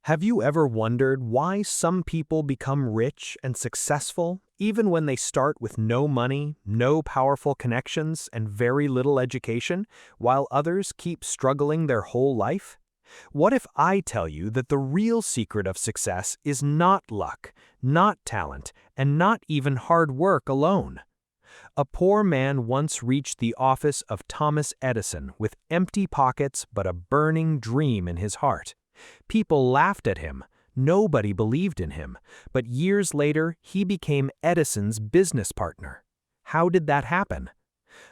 Have you ever wondered why some people become rich and successful even when they start with no money, no powerful connections, and very little education, while others keep struggling their whole life? What if I tell you that the real secret of success is not luck, not talent, and not even hard work alone? A poor man once reached the office of Thomas Edison with empty pockets but a burning dream in his heart. People laughed at him. Nobody believed in him. But years later, he became Edison's business partner. How did that happen?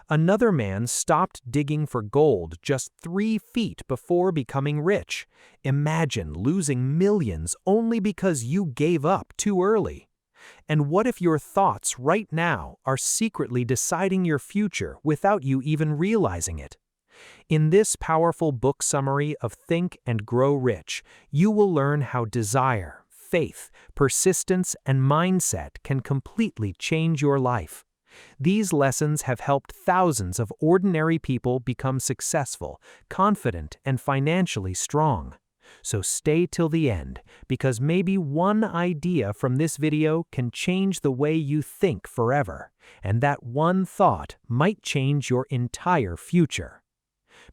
Another man stopped digging for gold just 3 feet before becoming rich. Imagine losing millions only because you gave up too early. And what if your thoughts right now are secretly deciding your future without you even realizing it? In this powerful book summary of Think and Grow Rich, you will learn how desire, faith, persistence, and mindset can completely change your life. These lessons have helped thousands of ordinary people become successful, confident, and financially strong. So stay till the end, because maybe one idea from this video can change the way you think forever, and that one thought might change your entire future.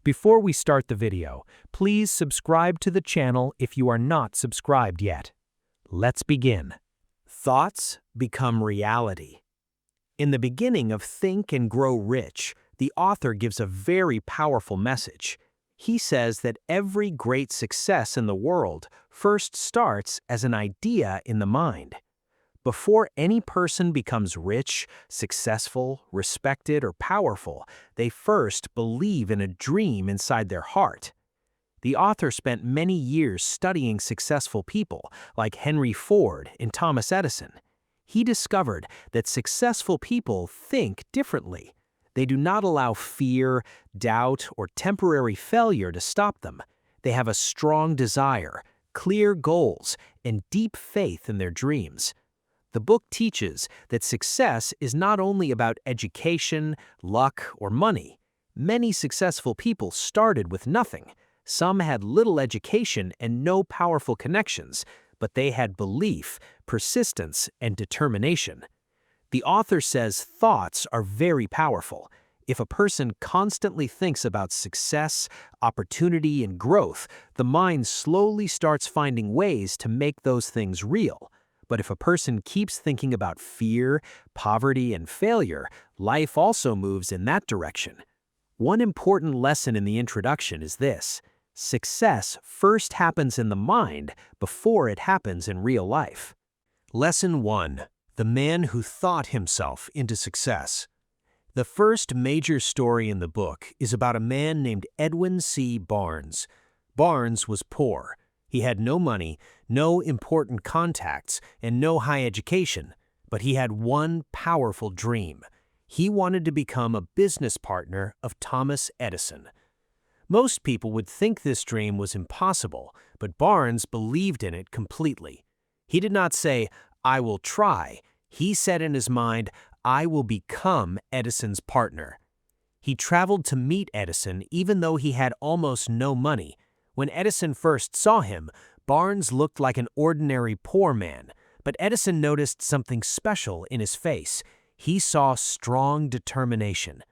Before we start the video, please subscribe to the channel if you are not subscribed yet. Let's begin. Thoughts become reality. In the beginning of Think and Grow Rich, the author gives a very powerful message. He says that every great success in the world first starts as an idea in the mind. Before any person becomes rich, successful, respected, or powerful, they first believe in a dream inside their heart. The author spent many years studying successful people like Henry Ford and Thomas Edison. He discovered that successful people think differently. They do not allow fear, doubt, or temporary failure to stop them. They have a strong desire, clear goals, and deep faith in their dreams. The book teaches that success is not only about education, luck, or money. Many successful people started with nothing. Some had little education and no powerful connections, but they had belief, persistence, and determination. The author says thoughts are very powerful. If a person constantly thinks about success, opportunity, and growth, the mind slowly starts finding ways to make those things real. But if a person keeps thinking about fear, poverty, and failure, life also moves in that direction. One important lesson in the introduction is this: success first happens in the mind before it happens in real life. Lesson 1. The man who thought himself into success. The first major story in the book is about a man named Edwin C. Barnes. Barnes was poor. He had no money, no important contacts, and no high education, but he had one powerful dream. He wanted to become a business partner of Thomas Edison. Most people would think this dream was impossible, but Barnes believed in it completely. He did not say, "I will try." He said in his mind, "I will become Edison's partner." He traveled to meet Edison even though he had almost no money. When Edison first saw him, Barnes looked like an ordinary poor man, but Edison noticed something special in his face. He saw strong determination.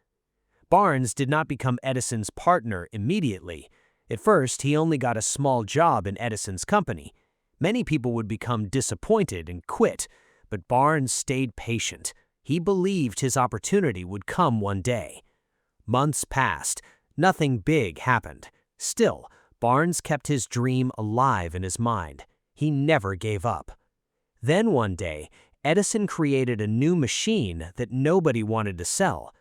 Barnes did not become Edison's partner immediately. At first, he only got a small job in Edison's company. Many people would become disappointed and quit, but Barnes stayed patient. He believed his opportunity would come one day. Months passed. Nothing big happened. Still, Barnes kept his dream alive in his mind. He never gave up. Then one day, Edison created a new machine that nobody wanted to sell.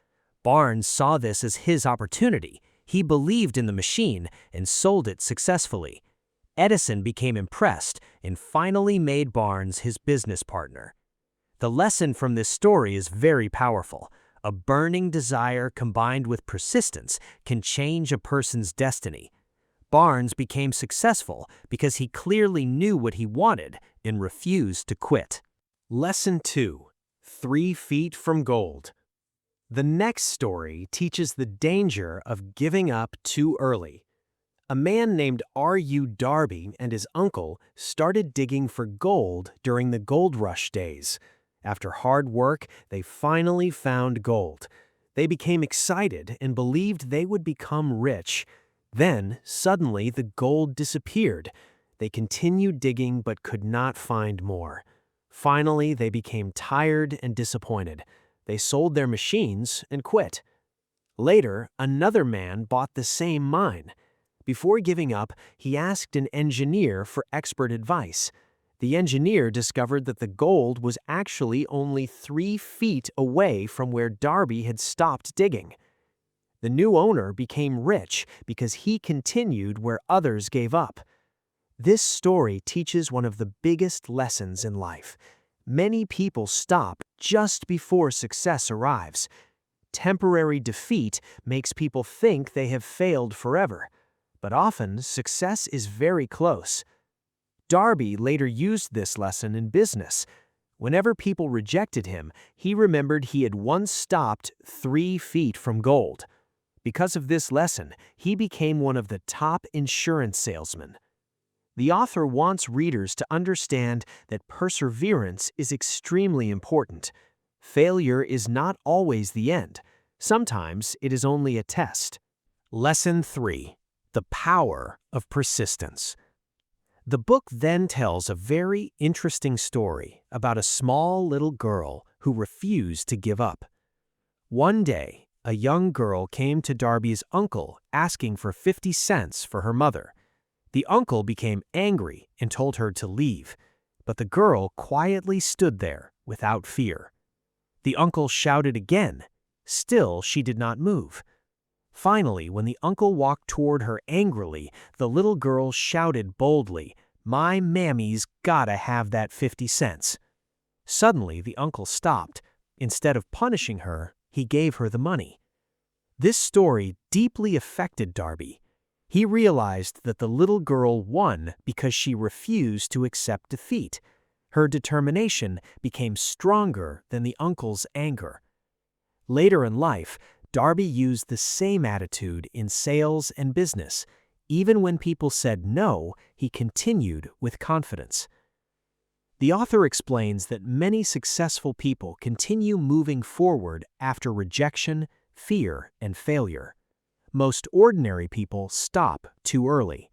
Barnes saw this as his opportunity. He believed in the machine and sold it successfully. Edison became impressed and finally made Barnes his business partner. The lesson from this story is very powerful. A burning desire combined with persistence can change a person's destiny. Barnes became successful because he clearly knew what he wanted and refused to quit. Lesson 2. 3 feet from gold. The next story teaches the danger of giving up too early. A man named R.U. Darby and his uncle started digging for gold during the gold rush days. After hard work, they finally found gold. They became excited and believed they would become rich. Then, suddenly, the gold disappeared. They continued digging but could not find more. Finally, they became tired and disappointed. They sold their machines and quit. Later, another man bought the same mine. Before giving up, he asked an engineer for expert advice. The engineer discovered that the gold was actually only 3 feet away from where Darby had stopped digging. The new owner became rich because he continued where others gave up. This story teaches one of the biggest lessons in life. Many people stop just before success arrives. Temporary defeat makes people think they have failed forever. But often, success is very close. Darby later used this lesson in business. Whenever people rejected him, he remembered he had once stopped 3 feet from gold. Because of this lesson, he became one of the top insurance salesmen. The author wants readers to understand that perseverance is extremely important. Failure is not always the end. Sometimes it is only a test. Lesson 3. The power of persistence. The book then tells a very interesting story about a small little girl who refused to give up. One day, a young girl came to Darby's uncle asking for 50 cents for her mother. The uncle became angry and told her to leave, but the girl quietly stood there without fear. The uncle shouted again. Still, she did not move. Finally, when the uncle walked toward her angrily, the little girl shouted boldly, "My mammy's gotta have that 50 cents." Suddenly, the uncle stopped. Instead of punishing her, he gave her the money. This story deeply affected Darby. He realized that the little girl won because she refused to accept defeat. Her determination became stronger than the uncle's anger. Later in life, Darby used the same attitude in sales and business. Even when people said no, he continued with confidence. The author explains that many successful people continue moving forward after rejection, fear, and failure. Most ordinary people stop too early.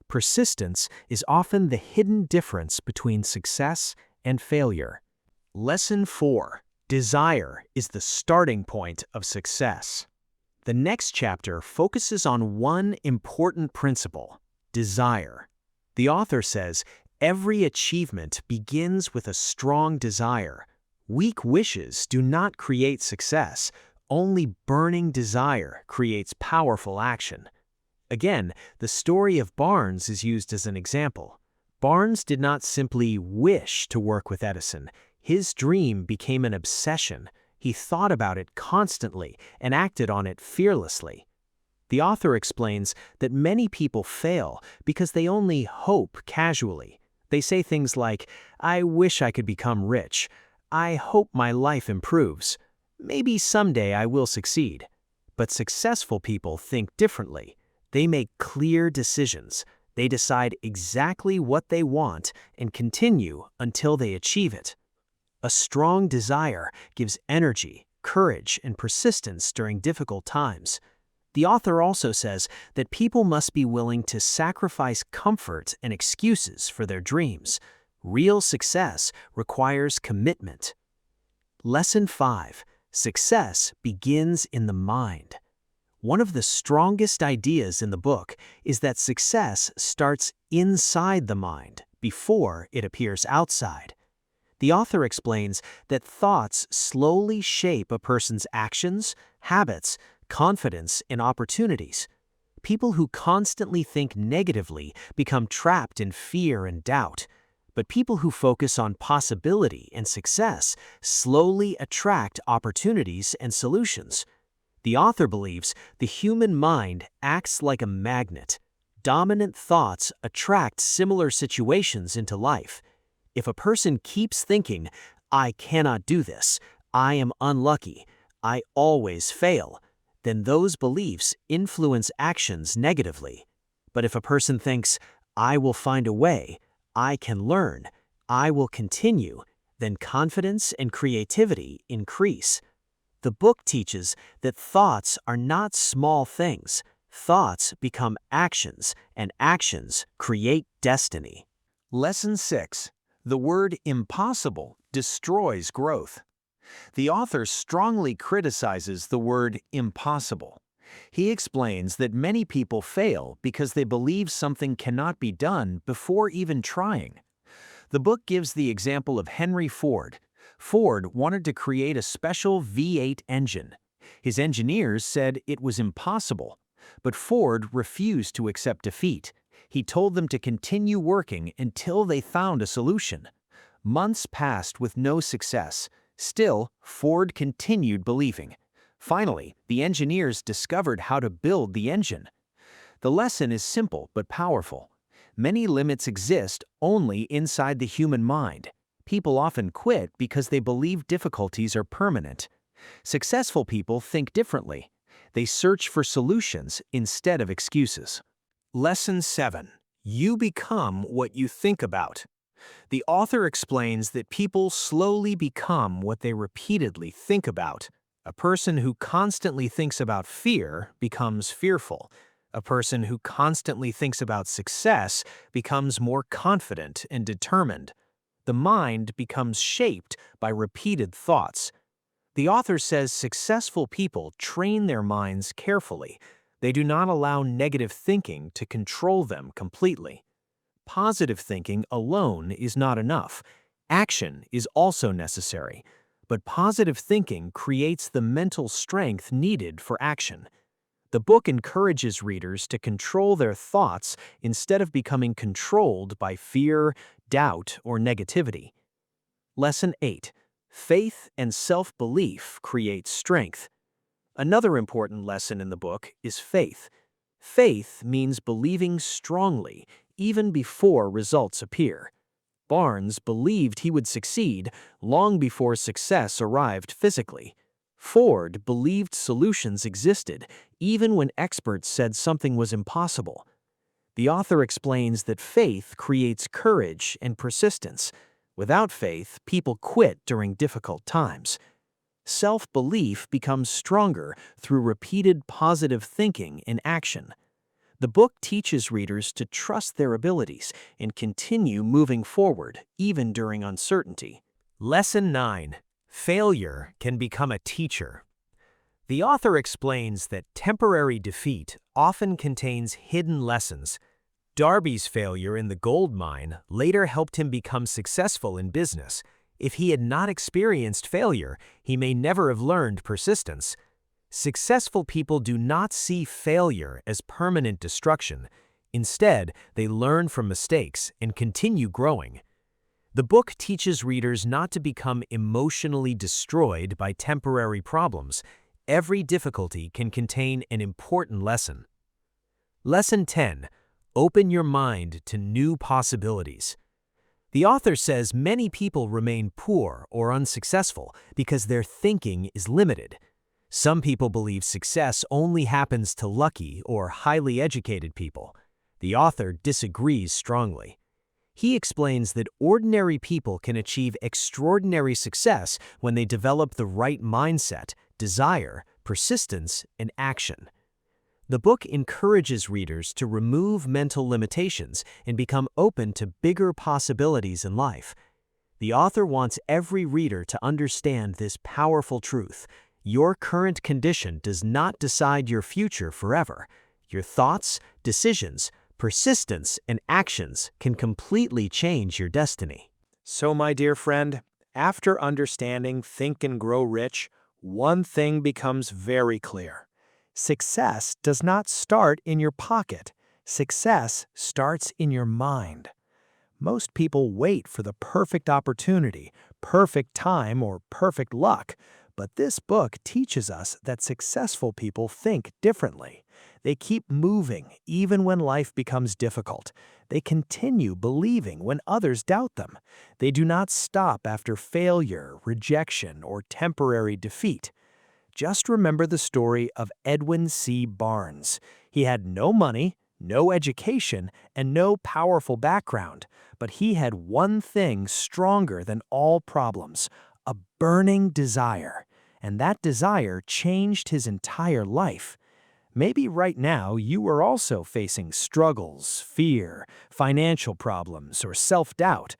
Persistence is often the hidden difference between success and failure. Lesson 4. Desire is the starting point of success. The next chapter focuses on one important principle: desire. The author says, every achievement begins with a strong desire. Weak wishes do not create success. Only burning desire creates powerful action. Again, the story of Barnes is used as an example. Barnes did not simply wish to work with Edison. His dream became an obsession. He thought about it constantly and acted on it fearlessly. The author explains that many people fail because they only hope casually. They say things like, "I wish I could become rich. I hope my life improves. Maybe someday I will succeed." But successful people think differently. They make clear decisions. They decide exactly what they want and continue until they achieve it. A strong desire gives energy, courage, and persistence during difficult times. The author also says that people must be willing to sacrifice comfort and excuses for their dreams. Real success requires commitment. Lesson 5. Success begins in the mind. One of the strongest ideas in the book is that success starts inside the mind before it appears outside. The author explains that thoughts slowly shape a person's actions, habits, confidence, and opportunities. People who constantly think negatively become trapped in fear and doubt. But people who focus on possibility and success slowly attract opportunities and solutions. The author believes the human mind acts like a magnet. Dominant thoughts attract similar situations into life. If a person keeps thinking, "I cannot do this, I am unlucky, I always fail," then those beliefs influence actions negatively. But if a person thinks, I will find a way, I can learn, I will continue, then confidence and creativity increase. The book teaches that thoughts are not small things. Thoughts become actions, and actions create destiny. Lesson 6. The word impossible destroys growth. The author strongly criticizes the word impossible. He explains that many people fail because they believe something cannot be done before even trying. The book gives the example of Henry Ford. Ford wanted to create a special V8 engine. His engineers said it was impossible, but Ford refused to accept defeat. He told them to continue working until they found a solution. Months passed with no success. Still, Ford continued believing. Finally, the engineers discovered how to build the engine. The lesson is simple but powerful. Many limits exist only inside the human mind. People often quit because they believe difficulties are permanent. Successful people think differently. They search for solutions instead of excuses. Lesson 7. You become what you think about. The author explains that people slowly become what they repeatedly think about. A person who constantly thinks about fear becomes fearful. A person who constantly thinks about success becomes more confident and determined. The mind becomes shaped by repeated thoughts. The author says successful people train their minds carefully. They do not allow negative thinking to control them completely. Positive thinking alone is not enough. Action is also necessary. But positive thinking creates the mental strength needed for action. The book encourages readers to control their thoughts instead of becoming controlled by fear, doubt, or negativity. Lesson 8. Faith and self-belief create strength. Another important lesson in the book is faith. Faith means believing strongly, even before results appear. Barnes believed he would succeed long before success arrived physically. Ford believed solutions existed even when experts said something was impossible. The author explains that faith creates courage and persistence. Without faith, people quit during difficult times. Self-belief becomes stronger through repeated positive thinking and action. The book teaches readers to trust their abilities and continue moving forward, even during uncertainty. Lesson 9. Failure can become a teacher. The author explains that temporary defeat often contains hidden lessons. Darby's failure in the gold mine later helped him become successful in business. If he had not experienced failure, he may never have learned persistence. Successful people do not see failure as permanent destruction. Instead, they learn from mistakes and continue growing. The book teaches readers not to become emotionally destroyed by temporary problems. Every difficulty can contain an important lesson. Lesson 10. Open your mind to new possibilities. The author says many people remain poor or unsuccessful because their thinking is limited. Some people believe success only happens to lucky or highly educated people. The author disagrees strongly. He explains that ordinary people can achieve extraordinary success when they develop the right mindset, desire, persistence, and action. The book encourages readers to remove mental limitations and become open to bigger possibilities in life. The author wants every reader to understand this powerful truth. Your current condition does not decide your future forever. Your thoughts, decisions, persistence, and actions can completely change your destiny. So, my dear friend, after understanding Think and Grow Rich, one thing becomes very clear. Success does not start in your pocket. Success starts in your mind. Most people wait for the perfect opportunity, perfect time, or perfect luck. But this book teaches us that successful people think differently. They keep moving even when life becomes difficult. They continue believing when others doubt them. They do not stop after failure, rejection, or temporary defeat. Just remember the story of Edwin C. Barnes. He had no money, no education, and no powerful background, but he had one thing stronger than all problems: a burning desire. And that desire changed his entire life. Maybe right now you are also facing struggles, fear, financial problems, or self-doubt.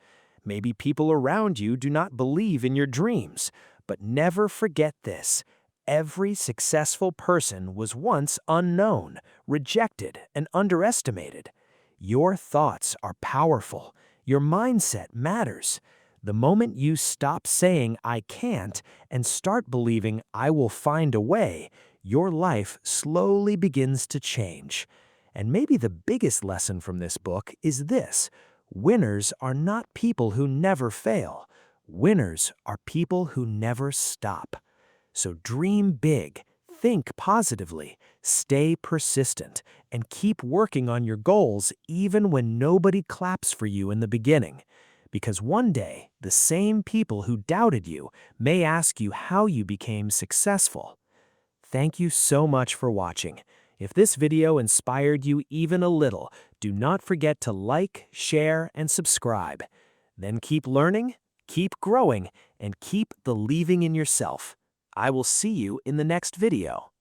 Maybe people around you do not believe in your dreams. But never forget this: every successful person was once unknown, rejected, and underestimated. Your thoughts are powerful. Your mindset matters. The moment you stop saying, "I can't," and start believing, "I will find a way," your life slowly begins to change. And maybe the biggest lesson from this book is this: winners are not people who never fail. Winners are people who never stop. So dream big, think positively, stay persistent, and keep working on your goals even when nobody claps for you in the beginning. Because one day, the same people who doubted you may ask you how you became successful. Thank you so much for watching. If this video inspired you even a little, do not forget to like, share, and subscribe. Then keep learning, keep growing, and keep believing in yourself. I will see you in the next video.